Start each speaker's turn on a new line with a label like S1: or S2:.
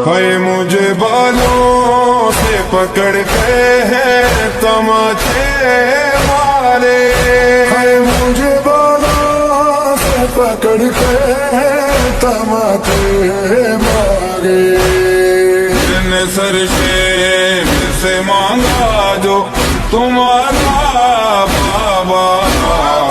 S1: है मुझे बालों से पकड़ के है तमाचे मारे,
S2: है मुझे बालों से पकड़ के है तमाचे मारे।
S1: जिसने सर से मांगा जो तुम्हारा बाबा